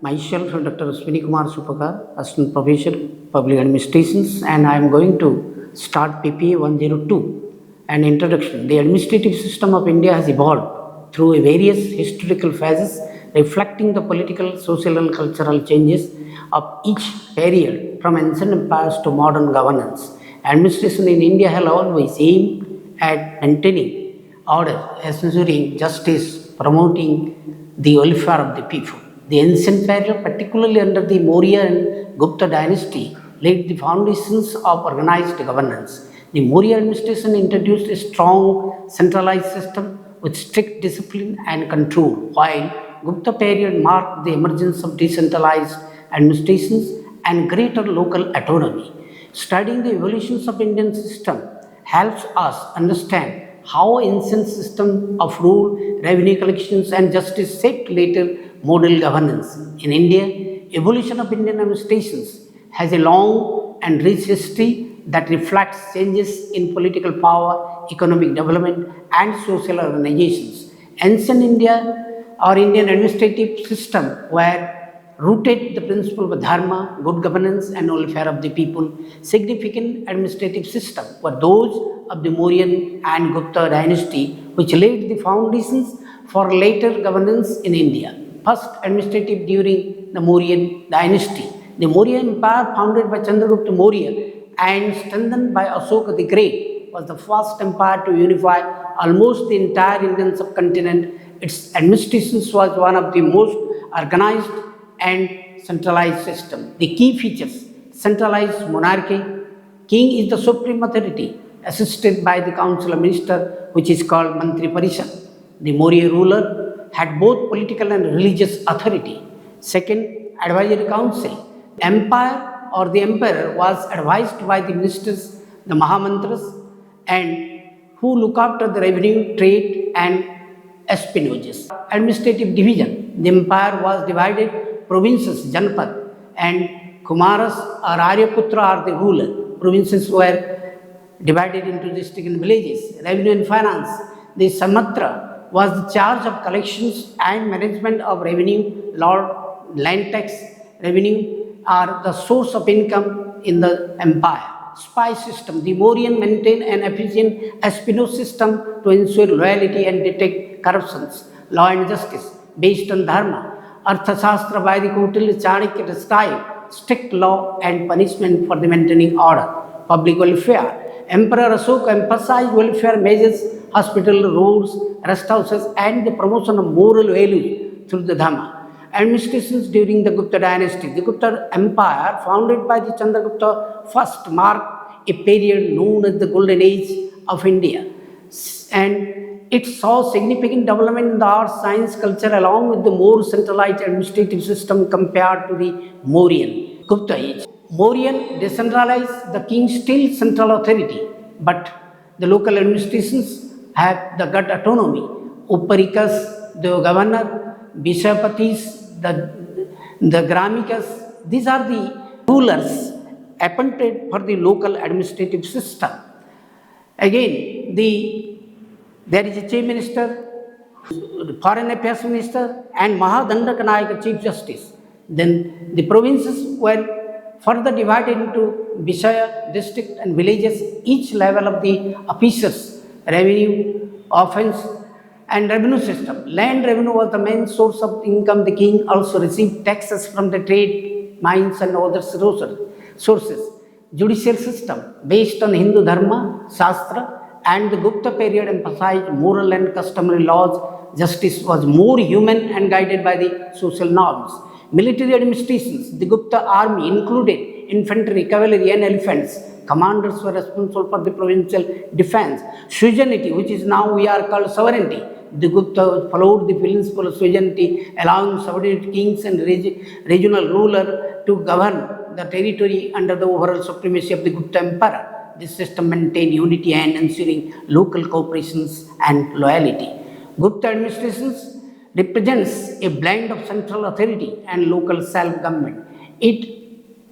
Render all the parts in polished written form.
Myself, Dr. Swini Kumar Supaka, Assistant Professor, Public Administrations, and I am going to start PPA 102. An introduction. The administrative system of India has evolved through various historical phases, reflecting the political, social, and cultural changes of each period, from ancient empires to modern governance. Administration in India has always aimed at maintaining order, ensuring justice, promoting the welfare of the people. The ancient period, particularly under the Maurya and Gupta dynasty, laid the foundations of organized governance. The Maurya administration introduced a strong centralized system with strict discipline and control, while Gupta period marked the emergence of decentralized administrations and greater local autonomy. Studying the evolutions of Indian system helps us understand how ancient system of rule, revenue collections and justice shaped later model governance. In India, evolution of Indian administrations has a long and rich history that reflects changes in political power, economic development and social organizations. Ancient India or Indian administrative system were rooted the principle of dharma, good governance and welfare of the people. Significant administrative system were those of the Mauryan and Gupta dynasty, which laid the foundations for later governance in India. First, administrative during the Mauryan dynasty. The Maurya Empire, founded by Chandragupta Maurya and strengthened by Ashoka the Great, was the first empire to unify almost the entire Indian subcontinent. Its administration was one of the most organized and centralized system. The key features: centralized monarchy. King is the supreme authority, assisted by the council of ministers, which is called Mantri Parishad. The Maurya ruler had both political and religious authority. Second, advisory council. Empire or the emperor was advised by the ministers, the Mahamantras, and who look after the revenue, trade and espionages. Administrative division. The empire was divided provinces, Janpad, and Kumaras or Aryaputra are the ruler. Provinces were divided into districts and villages. Revenue and finance. The Samatra was the charge of collections and management of revenue, land tax, revenue are the source of income in the empire. Spy system. The Mauryan maintained an efficient espionage system to ensure loyalty and detect corruptions. Law and justice based on dharma. Arthashastra by the Kautilya Chanakya described strict law and punishment for the maintaining order. Public welfare. Emperor Ashoka emphasized welfare measures, hospital, roads, rest houses and the promotion of moral values through the dharma. Administrations during the Gupta dynasty. The Gupta Empire, founded by the Chandragupta I, marked a period known as the Golden Age of India, and it saw significant development in the arts, science, culture, along with the more centralized administrative system compared to the Mauryan Gupta age. Mauryan decentralized, the king still central authority, but the local administrations have the gut autonomy. Uparikas, the governor, Bishapatis, the Gramikas, these are the rulers appointed for the local administrative system. Again, there is a chief minister, foreign affairs minister and Mahadandakanayaka chief justice. Then the provinces were further divided into Vishaya, district and villages, each level of the officers, revenue, offense and revenue system. Land revenue was the main source of income. The king also received taxes from the trade, mines and other sources. Judicial system based on Hindu Dharma, Shastra and the Gupta period emphasized moral and customary laws. Justice was more human and guided by the social norms. Military administrations. The Gupta army included infantry, cavalry and elephants. Commanders were responsible for the provincial defense. Suzerainty, which is now we are called sovereignty. The Gupta followed the principle of suzerainty, allowing subordinate kings and regional ruler to govern the territory under the overall supremacy of the Gupta Empire. This system maintained unity and ensuring local cooperations and loyalty. Gupta administrations represents a blend of central authority and local self-government. It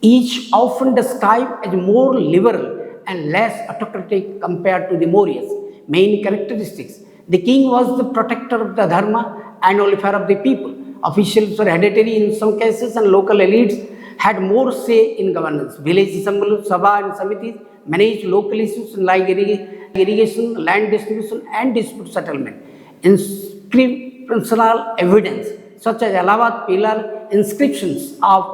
each often described as more liberal and less autocratic compared to the Mauryas. Main characteristics. The king was the protector of the dharma and welfare of the people. Officials were hereditary in some cases and local elites had more say in governance. Village assemblies, sabha and samitis managed local issues like irrigation, land distribution and dispute settlement. Inscriptional evidence such as Allahabad pillar inscriptions of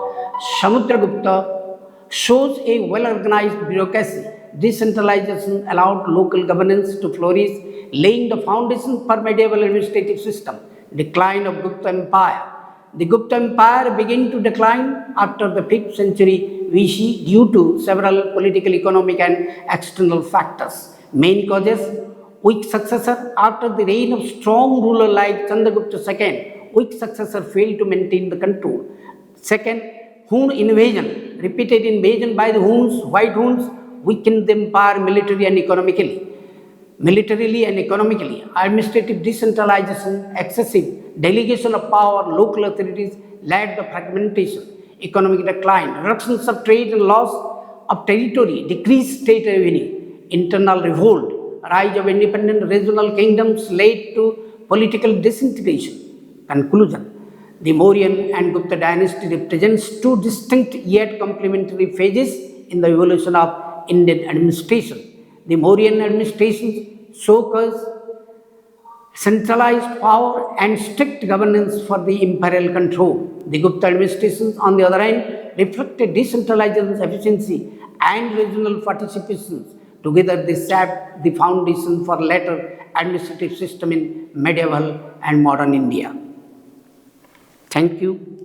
Samudragupta shows a well-organized bureaucracy. Decentralization allowed local governance to flourish, laying the foundation for medieval administrative system. Decline of Gupta Empire. The Gupta Empire began to decline after the 5th century BC due to several political, economic and external factors. Main causes: weak successor. After the reign of strong ruler like Chandragupta II, weak successor failed to maintain the control. Second, Hun invasion. Repeated invasion by the Huns, White Huns, weakened the empire militarily and economically. Administrative decentralization, excessive delegation of power, local authorities led to fragmentation, economic decline, reductions of trade and loss of territory, decreased state revenue, internal revolt, rise of independent regional kingdoms led to political disintegration. Conclusion: the Mauryan and Gupta dynasty represents two distinct yet complementary phases in the evolution of Indian administration. The Mauryan administration showcased centralized power and strict governance for the imperial control. The Gupta administrations, on the other hand, reflected decentralization, efficiency, and regional participation. Together, they shaped the foundation for later administrative system in medieval and modern India. Thank you.